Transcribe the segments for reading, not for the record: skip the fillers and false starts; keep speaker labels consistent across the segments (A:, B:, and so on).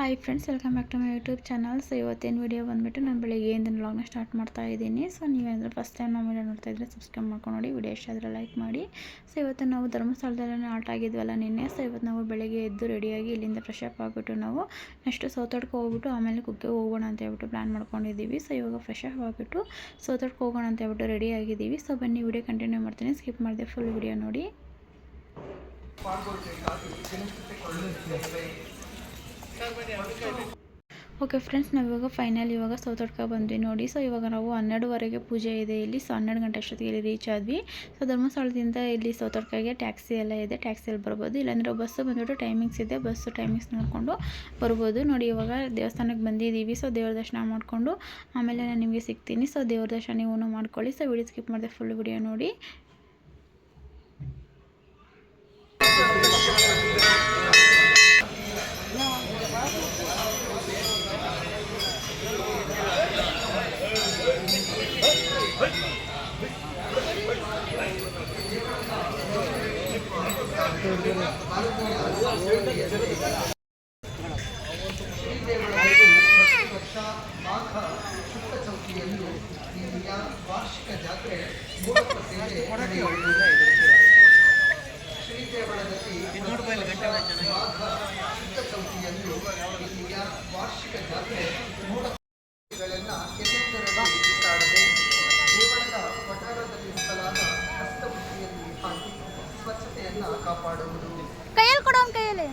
A: Hi friends, welcome back to my YouTube channel. So ಇವತ್ತಿನ video ಬಂದುಬಿಟ್ಟು ನಾನು ಬೆಳಿಗ್ಗೆಯಿಂದ ವ್ಲಾಗ್ನ ಸ್ಟಾರ್ಟ್ ಮಾಡ್ತಾ ಇದ್ದೀನಿ. ಸೊ ನೀವೇನಾದರೂ ಫಸ್ಟ್ ಟೈಮ್ ನಮ್ಮ ವೀಡಿಯೋ ನೋಡ್ತಾ ಇದ್ದರೆ ಸಬ್ಸ್ಕ್ರೈಬ್ ಮಾಡ್ಕೊಂಡು ನೋಡಿ, ವೀಡಿಯೋ ಇಷ್ಟ ಆದರೆ ಲೈಕ್ ಮಾಡಿ. ಸೊ ಇವತ್ತು ನಾವು ಧರ್ಮಸ್ಥಳದಲ್ಲೇ ಆಲ್ಟ್ ಆಗಿದ್ವಲ್ಲ ನಿನ್ನೆ. ಸೊ ಇವತ್ತು ನಾವು ಬೆಳಗ್ಗೆ ಎದ್ದು ರೆಡಿಯಾಗಿ ಇಲ್ಲಿಂದ ಫ್ರೆಶ್ ಅಪ್ ಆಗಿಬಿಟ್ಟು ನಾವು ನೆಕ್ಸ್ಟ್ ಸೌತಡ್ಕ ಹೋಗ್ಬಿಟ್ಟು ಆಮೇಲೆ ಕುಕ್ಕೆ ಹೋಗೋಣ ಅಂತ ಹೇಳ್ಬಿಟ್ಟು ಪ್ಲ್ಯಾನ್ ಮಾಡ್ಕೊಂಡಿದ್ದೀವಿ. ಸೊ ಇವಾಗ ಫ್ರೆಶ್ ಅಪ್ ಆಗಿಬಿಟ್ಟು ಸೌತಡ್ಕ ಹೋಗೋಣ ಅಂತ ಹೇಳ್ಬಿಟ್ಟು ರೆಡಿ ಆಗಿದ್ದೀವಿ. ಸೊ ಬನ್ನಿ ವಿಡಿಯೋ ಕಂಟಿನ್ಯೂ ಮಾಡ್ತೀನಿ, ಸ್ಕಿಪ್ ಮಾಡಿದೆ ಫುಲ್ ವಿಡಿಯೋ ನೋಡಿ. ಓಕೆ ಫ್ರೆಂಡ್ಸ್, ನಾವಿವಾಗ ಇವಾಗ ಸೌತಡ್ಕ ಬಂದ್ವಿ ನೋಡಿ. ಸೊ ಇವಾಗ ನಾವು 12:30ಗೆ ಪೂಜೆ ಇದೆ ಇಲ್ಲಿ. ಸೊ 12 ಗಂಟೆ ಅಷ್ಟೊತ್ತಿಗೆ ಇಲ್ಲಿ ರೀಚ್ ಆದ್ವಿ. ಸೊ ಧರ್ಮಸ್ಥಳದಿಂದ ಇಲ್ಲಿ ಸೌತಡ್ಕಗೆ ಟ್ಯಾಕ್ಸಿ ಎಲ್ಲ ಇದೆ, ಟ್ಯಾಕ್ಸಿಯಲ್ಲಿ ಬರ್ಬೋದು. ಇಲ್ಲಾಂದರೆ ಬಸ್ಸು ಬಂದ್ಬಿಟ್ಟು ಟೈಮಿಂಗ್ಸ್ ಇದೆ, ಬಸ್ಸು ಟೈಮಿಂಗ್ಸ್ ನೋಡಿಕೊಂಡು ಬರ್ಬೋದು ನೋಡಿ. ಇವಾಗ ದೇವಸ್ಥಾನಕ್ಕೆ ಬಂದಿದ್ದೀವಿ. ಸೊ ದೇವ್ರ ದರ್ಶನ ಮಾಡಿಕೊಂಡು ಆಮೇಲೆ ನಾನು ನಿಮಗೆ ಸಿಗ್ತೀನಿ. ಸೊ ದೇವ್ರ ದರ್ಶನ ನೀವು ಮಾಡ್ಕೊಳ್ಳಿ. ಸೊ ವಿಡಿಯೋ ಸ್ಕಿಪ್ ಮಾಡಿದೆ ಫುಲ್ ವಿಡಿಯೋ ನೋಡಿ. ವಾರ್ಷಿಕ ಜಾತ್ರೆ ಶ್ರೀದೇವಳದಲ್ಲಿ ಶುದ್ಧ ಚೌತಿಯಲ್ಲೂ ಇಲ್ಲಿಯ ವಾರ್ಷಿಕ ಜಾತ್ರೆ ಮೂಢಗಳನ್ನು ಕೆಸರದಲ್ಲಿ ದೇವಳದ ಪಠಾರದಲ್ಲಿ ಇರಿಸಲಾದ ಹಸ್ತಬುದ್ಧಿಯಲ್ಲಿ ಹಾಕಿ ಸ್ವಚ್ಛತೆಯನ್ನು ಕಾಪಾಡುವುದು. ಕೈಯಲ್ಲಿ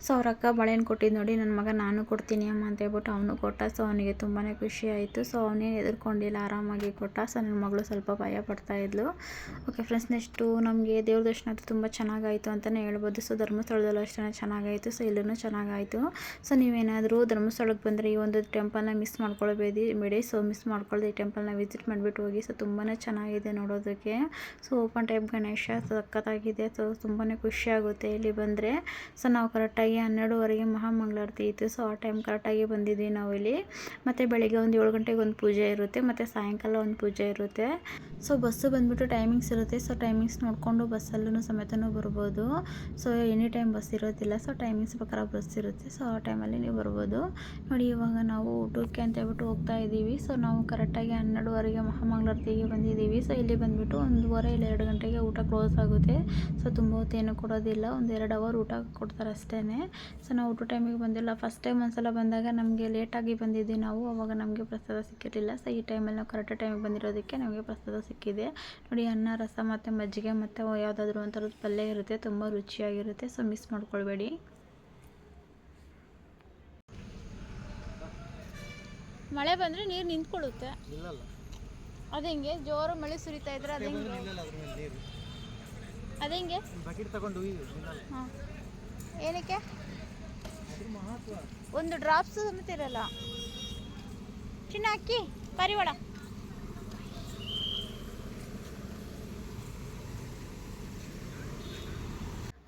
A: ಸೊ ಅವ್ರ ಅಕ್ಕ ಬಾಳೆಹಣ್ಣು ಕೊಟ್ಟಿದ್ದು ನೋಡಿ, ನನ್ನ ಮಗ ನಾನು ಕೊಡ್ತೀನಿ ಅಮ್ಮ ಅಂತ ಹೇಳ್ಬಿಟ್ಟು ಅವನು ಕೊಟ್ಟ. ಸೊ ಅವನಿಗೆ ತುಂಬಾ ಖುಷಿ ಆಯಿತು. ಸೊ ಅವನೇನು ಎದುರ್ಕೊಂಡಿಲ್ಲ, ಆರಾಮಾಗಿ ಕೊಟ್ಟ. ಸೊ ನನ್ನ ಮಗಳು ಸ್ವಲ್ಪ ಭಯ ಪಡ್ತಾ ಇದ್ಲು. ಓಕೆ ಫ್ರೆಂಡ್ಸ್, ನೆಕ್ಸ್ಟು ನಮಗೆ ದೇವ್ರ ದರ್ಶನ ಅಂತೂ ತುಂಬ ಚೆನ್ನಾಗಾಯಿತು ಅಂತಲೇ ಹೇಳ್ಬೋದು. ಸೊ ಧರ್ಮಸ್ಥಳದಲ್ಲೂ ಅಷ್ಟೇ ಚೆನ್ನಾಗಾಯಿತು. ಸೊ ಇಲ್ಲೂ ಚೆನ್ನಾಗಾಯಿತು. ಸೊ ನೀವೇನಾದರೂ ಧರ್ಮಸ್ಥಳಕ್ಕೆ ಬಂದರೆ ಈ ಒಂದು ಟೆಂಪಲ್ನ ಮಿಸ್ ಮಾಡ್ಕೊಳ್ಬೇಡಿ. ಸೊ ಮಿಸ್ ಮಾಡ್ಕೊಳ್ಳದೆ ಈ ಟೆಂಪಲ್ನ ವಿಸಿಟ್ ಮಾಡಿಬಿಟ್ಟು ಹೋಗಿ. ಸೊ ತುಂಬಾ ಚೆನ್ನಾಗಿದೆ ನೋಡೋದಕ್ಕೆ. ಸೊ ಓಪನ್ ಟೈಪ್ ಗಣೇಶ ಸಖತ್ತಾಗಿದೆ. ಸೊ ತುಂಬಾ ಖುಷಿ ಆಗುತ್ತೆ ಇಲ್ಲಿ ಬಂದರೆ. ಸೊ ನಾವು ಕರೆಕ್ಟಾಗಿ 12:30ಗೆ ಮಹಾಮಂಗಳಾರತಿ ಇತ್ತು. ಸೊ ಆ ಟೈಮ್ ಕರೆಕ್ಟಾಗಿ ಬಂದಿದ್ವಿ ನಾವು ಇಲ್ಲಿ. ಮತ್ತು ಬೆಳಗ್ಗೆ ಒಂದು 7 ಗಂಟೆಗೆ ಒಂದು ಪೂಜೆ ಇರುತ್ತೆ, ಮತ್ತು ಸಾಯಂಕಾಲ ಒಂದು ಪೂಜೆ ಇರುತ್ತೆ. ಸೊ ಬಸ್ಸು ಬಂದುಬಿಟ್ಟು ಟೈಮಿಂಗ್ಸ್ ಇರುತ್ತೆ. ಸೊ ಟೈಮಿಂಗ್ಸ್ ನೋಡಿಕೊಂಡು ಬಸ್ಸಲ್ಲೂ ಸಮೇತನೂ ಬರ್ಬೋದು. ಸೊ ಎನಿ ಟೈಮ್ ಬಸ್ ಇರೋದಿಲ್ಲ. ಸೊ ಟೈಮಿಂಗ್ಸ್ ಪ್ರಕಾರ ಬಸ್ ಇರುತ್ತೆ. ಸೊ ಆ ಟೈಮಲ್ಲಿ ನೀವು ಬರ್ಬೋದು ನೋಡಿ. ಇವಾಗ ನಾವು ಊಟಕ್ಕೆ ಅಂತ ಹೇಳ್ಬಿಟ್ಟು ಹೋಗ್ತಾ ಇದ್ದೀವಿ. ಸೊ ನಾವು ಕರೆಕ್ಟಾಗಿ 12:30ಗೆ ಮಹಾಮಂಗಳಾರತಿಗೆ ಬಂದಿದ್ದೀವಿ. ಸೊ ಇಲ್ಲಿ ಬಂದುಬಿಟ್ಟು 1:15 ಇಲ್ಲ 2 ಗಂಟೆಗೆ ಊಟ ಕ್ಲೋಸ್ ಆಗುತ್ತೆ. ಸೊ ತುಂಬ ಹೊತ್ತೇನು ಕೊಡೋದಿಲ್ಲ, ಒಂದು 2 ಅವರ್ ಊಟ ಕೊಡ್ತಾರೆ ಅಷ್ಟೇ. ಸೊ ನಾವು ಊಟ ಟೈಮಿಗೆ ಬಂದಿಲ್ಲ. ಫಸ್ಟ್ ಟೈಮ್ ಒಂದ್ಸಲ ಬಂದಾಗ ನಮಗೆ ಲೇಟಾಗಿ ಬಂದಿದ್ವಿ ನಾವು, ಅವಾಗ ನಮಗೆ ಪ್ರಸಾದ ಸಿಕ್ಕಿರಲಿಲ್ಲ. ಸೊ ಈ ಟೈಮಲ್ಲಿ ನಾವು ಕರೆಕ್ಟ್ ಟೈಮಿಗೆ ಬಂದಿರೋದಕ್ಕೆ ನಮಗೆ ಪ್ರಸಾದ ಸಿಕ್ಕಿದೆ ನೋಡಿ. ಅನ್ನ, ರಸ ಮತ್ತು ಮಜ್ಜಿಗೆ ಮತ್ತು ಯಾವುದಾದ್ರೂ ಒಂಥರದ ಪಲ್ಯ ಇರುತ್ತೆ, ತುಂಬ ರುಚಿಯಾಗಿರುತ್ತೆ. ಸೊ ಮಿಸ್ ಮಾಡ್ಕೊಳ್ಬೇಡಿ. ಮಳೆ ಬಂದರೆ ನೀರು ನಿಂತ್ಕೊಳ್ಳುತ್ತೆ. ಅದಂಗೆ ಜೋರು ಮಳೆ ಸುರಿತಾ ಇದ್ರೆ ಅದಂಗೆ ಹಾಂ, ಏನಕ್ಕೆ ಒಂದು ಡ್ರಾಪ್ಸ್ ಸಮೇತ ಇರಲ್ಲ. ಚಿನ್ನ ಅಕ್ಕಿ ಪಾರಿವಾಳ.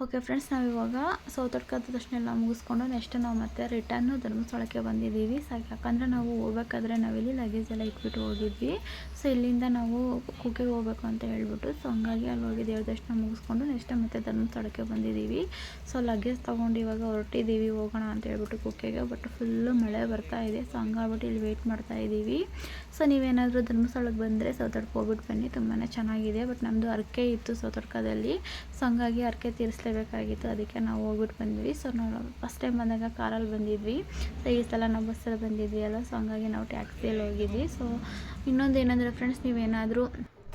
A: ಓಕೆ ಫ್ರೆಂಡ್ಸ್, ನಾವಿವಾಗ ಸೌತಡ್ಕದ ದರ್ಶನ ಎಲ್ಲ ಮುಗಿಸ್ಕೊಂಡು ನೆಕ್ಸ್ಟ್ ನಾವು ಮತ್ತೆ ರಿಟರ್ನು ಧರ್ಮಸ್ಥಳಕ್ಕೆ ಬಂದಿದ್ದೀವಿ. ಯಾಕಂದರೆ ನಾವು ಹೋಗ್ಬೇಕಾದ್ರೆ ನಾವಿಲ್ಲಿ ಲಗೇಜ್ ಎಲ್ಲ ಇಟ್ಬಿಟ್ಟು ಹೋಗಿದ್ವಿ. ಸೊ ಇಲ್ಲಿಂದ ನಾವು ಕುಕ್ಕೆಗೆ ಹೋಗ್ಬೇಕು ಅಂತ ಹೇಳ್ಬಿಟ್ಟು, ಸೊ ಹಂಗಾಗಿ ಅಲ್ಲಿ ಹೋಗಿ ದೇವ್ರ ದರ್ಶನ ಮುಗಿಸ್ಕೊಂಡು ನೆಕ್ಸ್ಟ್ ಮತ್ತೆ ಧರ್ಮಸ್ಥಳಕ್ಕೆ ಬಂದಿದ್ದೀವಿ. ಸೊ ಲಗೇಜ್ ತೊಗೊಂಡು ಇವಾಗ ಹೊರಟಿದ್ದೀವಿ, ಹೋಗೋಣ ಅಂತ ಹೇಳ್ಬಿಟ್ಟು ಕುಕ್ಕೆಗೆ. ಬಟ್ ಫುಲ್ಲು ಮಳೆ ಬರ್ತಾ ಇದೆ. ಸೊ ಹಂಗಾಗ್ಬಿಟ್ಟು ಇಲ್ಲಿ ವೆಯ್ಟ್ ಮಾಡ್ತಾ ಇದ್ದೀವಿ. ಸೊ ನೀವೇನಾದರೂ ಧರ್ಮಸ್ಥಳಕ್ಕೆ ಬಂದರೆ ಸೌತಡ್ಕ ಹೋಗ್ಬಿಟ್ಟು ಬನ್ನಿ, ತುಂಬಾ ಚೆನ್ನಾಗಿದೆ. ಬಟ್ ನಮ್ಮದು ಅರಕೆ ಇತ್ತು ಸೌತಡ್ಕದಲ್ಲಿ. ಸೊ ಹಂಗಾಗಿ ಅರಕೆ ತೀರಿಸಲೇಬೇಕಾಗಿತ್ತು, ಅದಕ್ಕೆ ನಾವು ಹೋಗ್ಬಿಟ್ಟು ಬಂದ್ವಿ. ಸೊ ನಾವು ಫಸ್ಟ್ ಟೈಮ್ ಬಂದಾಗ ಕಾರಲ್ಲಿ ಬಂದಿದ್ವಿ. ಸೊ ಈ ಸಲ ನಾವು ಬಸ್ಸಲ್ಲಿ ಬಂದಿದ್ವಿ ಅಲ್ಲ. ಸೊ ಹಂಗಾಗಿ ನಾವು ಟ್ಯಾಕ್ಸಿಯಲ್ಲಿ ಹೋಗಿದ್ವಿ. ಸೊ ಇನ್ನೊಂದು ಏನಂದರೆ ಫ್ರೆಂಡ್ಸ್, ನೀವೇನಾದರೂ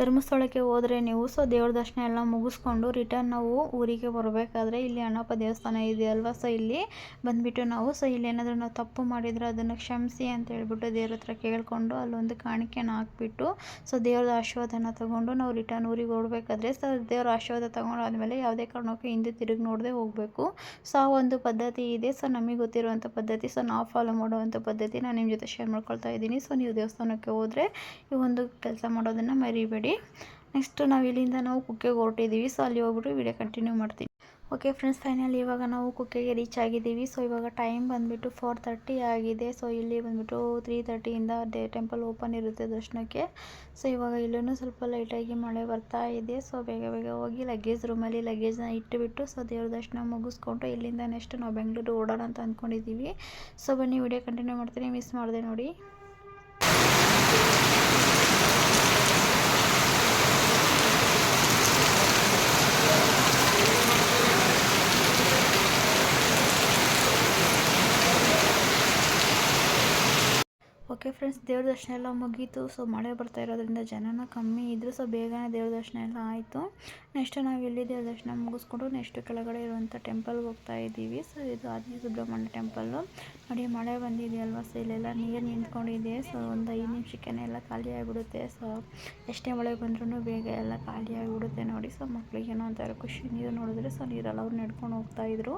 A: ಧರ್ಮಸ್ಥಳಕ್ಕೆ ಹೋದರೆ ನೀವು ಸೊ ದೇವ್ರ ದರ್ಶನ ಎಲ್ಲ ಮುಗಿಸ್ಕೊಂಡು ರಿಟರ್ನ್ ನಾವು ಊರಿಗೆ ಬರಬೇಕಾದ್ರೆ ಇಲ್ಲಿ ಅಣ್ಣಪ್ಪ ದೇವಸ್ಥಾನ ಇದೆಯಲ್ವ. ಸೊ ಇಲ್ಲಿ ಬಂದುಬಿಟ್ಟು ನಾವು ಸೊ ಇಲ್ಲೇನಾದರೂ ನಾವು ತಪ್ಪು ಮಾಡಿದರೆ ಅದನ್ನು ಕ್ಷಮಿಸಿ ಅಂತ ಹೇಳ್ಬಿಟ್ಟು ದೇವ್ರ ಹತ್ರ ಕೇಳಿಕೊಂಡು ಅಲ್ಲೊಂದು ಕಾಣಿಕೆನ ಹಾಕ್ಬಿಟ್ಟು ಸೊ ದೇವ್ರದ ಆಶೀರ್ವಾದನ ತೊಗೊಂಡು ನಾವು ರಿಟರ್ನ್ ಊರಿಗೆ ಹೊರಡ್ಬೇಕಾದ್ರೆ ಸೊ ದೇವ್ರ ಆಶೀರ್ವಾದ ತೊಗೊಂಡಾದ್ಮೇಲೆ ಯಾವುದೇ ಕಾರಣಕ್ಕೂ ಹಿಂದೆ ತಿರುಗಿ ನೋಡದೆ ಹೋಗಬೇಕು. ಸೊ ಆ ಒಂದು ಪದ್ಧತಿ ಇದೆ. ಸೊ ನಮಗೆ ಗೊತ್ತಿರುವಂಥ ಪದ್ಧತಿ, ಸೊ ನಾವು ಫಾಲೋ ಮಾಡುವಂಥ ಪದ್ಧತಿ ನಾನು ನಿಮ್ಮ ಜೊತೆ ಶೇರ್ ಮಾಡ್ಕೊಳ್ತಾ ಇದ್ದೀನಿ. ಸೊ ನೀವು ದೇವಸ್ಥಾನಕ್ಕೆ ಹೋದರೆ ಈ ಒಂದು ಕೆಲಸ ಮಾಡೋದನ್ನು ಮರಿಬೇಡಿ. ನೆಕ್ಸ್ಟ್ ನಾವು ಇಲ್ಲಿಂದ ನಾವು ಕುಕ್ಕೆಗೆ ಹೊರಟಿದ್ದೀವಿ. ಸೊ ಅಲ್ಲಿ ಹೋಗ್ಬಿಟ್ಟು ವಿಡಿಯೋ ಕಂಟಿನ್ಯೂ ಮಾಡ್ತೀನಿ. ಓಕೆ ಫ್ರೆಂಡ್ಸ್, ಫೈನಲಿ ಇವಾಗ ನಾವು ಕುಕ್ಕೆಗೆ ರೀಚ್ ಆಗಿದ್ದೀವಿ. ಸೊ ಇವಾಗ ಟೈಮ್ ಬಂದುಬಿಟ್ಟು 4:30 ಆಗಿದೆ. ಸೊ ಇಲ್ಲಿ ಬಂದುಬಿಟ್ಟು 3:30ಇಂದ ಟೆಂಪಲ್ ಓಪನ್ ಇರುತ್ತೆ ದರ್ಶನಕ್ಕೆ. ಸೊ ಇವಾಗ ಇಲ್ಲೂ ಸ್ವಲ್ಪ ಲೈಟಾಗಿ ಮಳೆ ಬರ್ತಾ ಇದೆ. ಸೊ ಬೇಗ ಬೇಗ ಹೋಗಿ ಲಗೇಜ್ ರೂಮಲ್ಲಿ ಲಗೇಜ್ನ ಇಟ್ಟುಬಿಟ್ಟು ಸೊ ದೇವ್ರ ದರ್ಶನ ಮುಗಿಸ್ಕೊಂಡು ಇಲ್ಲಿಂದ ನೆಕ್ಸ್ಟ್ ನಾವು ಬೆಂಗಳೂರು ಓಡೋಣ ಅಂತ ಅಂದ್ಕೊಂಡಿದ್ದೀವಿ. ಸೊ ಬನ್ನಿ, ವಿಡಿಯೋ ಕಂಟಿನ್ಯೂ ಮಾಡ್ತೀನಿ, ಮಿಸ್ ಮಾಡಿದೆ ನೋಡಿ. ಓಕೆ ಫ್ರೆಂಡ್ಸ್, ದೇವ್ರ ದರ್ಶನ ಎಲ್ಲ ಮುಗೀತು. ಸೊ ಮಳೆ ಬರ್ತಾ ಇರೋದ್ರಿಂದ ಜನನೂ ಕಮ್ಮಿ ಇದ್ದರು. ಸೊ ಬೇಗನೆ ದೇವ್ರ ದರ್ಶನ ಎಲ್ಲ ಆಯಿತು. ನೆಕ್ಸ್ಟ್ ನಾವು ಇಲ್ಲಿ ದೇವ್ರ ದರ್ಶನ ಮುಗಿಸ್ಕೊಂಡು ನೆಕ್ಸ್ಟ್ ಕೆಳಗಡೆ ಇರುವಂಥ ಟೆಂಪಲ್ಗೆ ಹೋಗ್ತಾ ಇದ್ದೀವಿ. ಸೊ ಇದು ಆದಿ ಸುಬ್ರಹ್ಮಣ್ಯ ಟೆಂಪಲ್ಲು ನೋಡಿ. ಮಳೆ ಬಂದಿದೆಯಲ್ವ, ಸೊ ಇಲ್ಲೆಲ್ಲ ನೀರು ನಿಂತ್ಕೊಂಡಿದೆ. ಸೊ ಒಂದು 5 ನಿಮಿಷಕ್ಕೆ ಎಲ್ಲ ಖಾಲಿ ಆಗಿಬಿಡುತ್ತೆ. ಸೊ ಎಷ್ಟೇ ಮಳೆ ಬಂದ್ರೂ ಬೇಗ ಎಲ್ಲ ಖಾಲಿ ಆಗಿಬಿಡುತ್ತೆ ನೋಡಿ. ಸೊ ಮಕ್ಕಳಿಗೇನೋ ಒಂಥರ ಖುಷಿ ನೀರು ನೋಡಿದ್ರೆ. ಸೊ ನೀರಲ್ಲಿ ಅವ್ರು ನಡ್ಕೊಂಡು ಹೋಗ್ತಾಯಿದ್ರು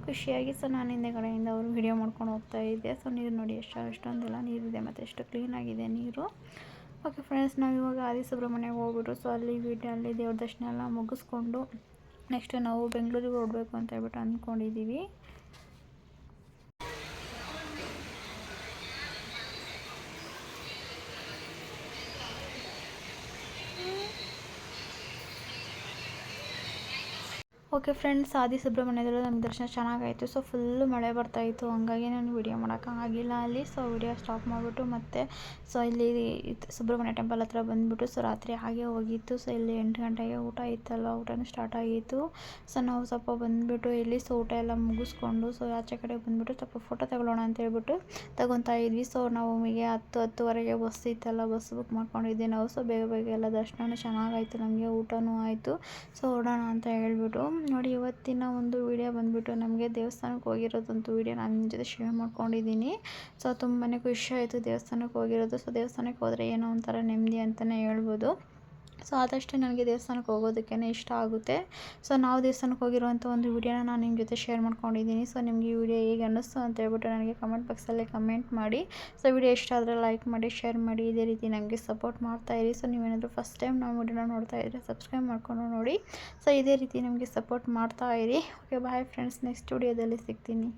A: ಖುಷಿಯಾಗಿ. ಸೊ ನಾನು ಹಿಂದೆಗಡೆಯಿಂದ ಅವರು ವಿಡಿಯೋ ಮಾಡ್ಕೊಂಡು ಹೋಗ್ತಾ ಇದ್ದೆ. ಸೊ ನೀರು ನೋಡಿ ಎಷ್ಟೊಂದೆಲ್ಲ ನೀರಿದೆ ಮತ್ತು ಎಷ್ಟು ಕ್ಲೀನಾಗಿದೆ ನೀರು. ಓಕೆ ಫ್ರೆಂಡ್ಸ್, ನಾವು ಇವಾಗ ಆದಿ ಸುಬ್ರಹ್ಮಣ್ಯಗೆ ಹೋಗ್ಬಿಟ್ಟು ಸೊ ಅಲ್ಲಿ ದೇವ್ರ ದರ್ಶನ ಎಲ್ಲ ಮುಗಿಸ್ಕೊಂಡು ನೆಕ್ಸ್ಟ್ ನಾವು ಬೆಂಗಳೂರಿಗೆ ಹೊರಡಬೇಕು ಅಂತ ಹೇಳ್ಬಿಟ್ಟು ಅಂದ್ಕೊಂಡಿದ್ದೀವಿ. ಓಕೆ ಫ್ರೆಂಡ್ಸ್, ಆದಿ ಸುಬ್ರಹ್ಮಣ್ಯದಲ್ಲೂ ನಮ್ಗೆ ದರ್ಶನ ಚೆನ್ನಾಗಾಯಿತು. ಸೊ ಫುಲ್ಲು ಮಳೆ ಬರ್ತಾಯಿತ್ತು, ಹಂಗಾಗಿ ನಾನು ವಿಡಿಯೋ ಮಾಡೋಕ್ಕಾಗಿಲ್ಲ ಅಲ್ಲಿ. ಸೊ ವಿಡಿಯೋ ಸ್ಟಾಪ್ ಮಾಡಿಬಿಟ್ಟು ಮತ್ತೆ ಸೊ ಇಲ್ಲಿ ಸುಬ್ರಹ್ಮಣ್ಯ ಟೆಂಪಲ್ ಹತ್ರ ಬಂದುಬಿಟ್ಟು ಸೊ ರಾತ್ರಿ ಹಾಗೆ ಹೋಗಿತ್ತು. ಸೊ ಇಲ್ಲಿ 8 ಗಂಟೆಗೆ ಊಟ ಇತ್ತಲ್ಲ, ಊಟನೂ ಸ್ಟಾರ್ಟ್ ಆಗಿತ್ತು. ಸೊ ನಾವು ಸ್ವಲ್ಪ ಬಂದುಬಿಟ್ಟು ಇಲ್ಲಿ ಸೊ ಊಟ ಎಲ್ಲ ಮುಗಿಸ್ಕೊಂಡು ಸೊ ಆಚೆ ಕಡೆ ಬಂದುಬಿಟ್ಟು ಸ್ವಲ್ಪ ಫೋಟೋ ತಗೊಳ್ಳೋಣ ಅಂತ ಹೇಳ್ಬಿಟ್ಟು ತಗೊತಾ ಇದ್ವಿ. ಸೊ ನಾವು ನಮಗೆ 10-10:30ಗೆ ಬಸ್ ಇತ್ತಲ್ಲ, ಬಸ್ ಬುಕ್ ಮಾಡ್ಕೊಂಡಿದ್ದೆ ನಾವು. ಸೊ ಬೇಗ ಬೇಗ ಎಲ್ಲ ದರ್ಶನವೂ ಚೆನ್ನಾಗಾಯಿತು, ನಮಗೆ ಊಟನೂ ಆಯಿತು. ಸೊ ಹೊರಡೋಣ ಅಂತ ಹೇಳ್ಬಿಟ್ಟು ನೋಡಿ. ಇವತ್ತಿನ ಒಂದು ವಿಡಿಯೋ ಬಂದುಬಿಟ್ಟು ನಮಗೆ ದೇವಸ್ಥಾನಕ್ಕೆ ಹೋಗಿರೋದಂತೂ ವಿಡಿಯೋ ನಾನು ನಿಮ್ಮ ಜೊತೆ ಶೇರ್ ಮಾಡ್ಕೊಂಡಿದ್ದೀನಿ. ಸೊ ತುಂಬಾ ಖುಷಿ ಆಯಿತು ದೇವಸ್ಥಾನಕ್ಕೆ ಹೋಗಿರೋದು. ಸೊ ದೇವಸ್ಥಾನಕ್ಕೆ ಹೋದರೆ ಏನೋ ಒಂಥರ ನೆಮ್ಮದಿ ಅಂತಲೇ ಹೇಳ್ಬೋದು. ಸೊ ಆದಷ್ಟು ನನಗೆ ದೇವಸ್ಥಾನಕ್ಕೆ ಹೋಗೋದಕ್ಕೇ ಇಷ್ಟ ಆಗುತ್ತೆ. ಸೊ ನಾವು ದೇವಸ್ಥಾನಕ್ಕೆ ಹೋಗಿರುವಂಥ ಒಂದು ವಿಡಿಯೋನ ನಾನು ನಿಮ್ಮ ಜೊತೆ ಶೇರ್ ಮಾಡ್ಕೊಂಡಿದ್ದೀನಿ. ಸೊ ನಿಮಗೆ ಈ ವಿಡಿಯೋ ಹೇಗೆ ಅನ್ನಿಸ್ತು ಅಂತ ಹೇಳ್ಬಿಟ್ಟು ನನಗೆ ಕಮೆಂಟ್ ಬಾಕ್ಸಲ್ಲೇ ಕಮೆಂಟ್ ಮಾಡಿ. ಸೊ ವಿಡಿಯೋ ಇಷ್ಟ ಆದರೆ ಲೈಕ್ ಮಾಡಿ, ಶೇರ್ ಮಾಡಿ, ಇದೇ ರೀತಿ ನಮಗೆ ಸಪೋರ್ಟ್ ಮಾಡ್ತಾಯಿರಿ. ಸೊ ನೀವೇನಾದರೂ ಫಸ್ಟ್ ಟೈಮ್ ನಾವು ವಿಡಿಯೋನ ನೋಡ್ತಾ ಇದ್ದರೆ ಸಬ್ಸ್ಕ್ರೈಬ್ ಮಾಡ್ಕೊಂಡು ನೋಡಿ. ಸೊ ಇದೇ ರೀತಿ ನಮಗೆ ಸಪೋರ್ಟ್ ಮಾಡ್ತಾಯಿರಿ. ಓಕೆ, ಬಾಯ್ ಫ್ರೆಂಡ್ಸ್, ನೆಕ್ಸ್ಟ್ ವಿಡಿಯೋದಲ್ಲಿ ಸಿಗ್ತೀನಿ.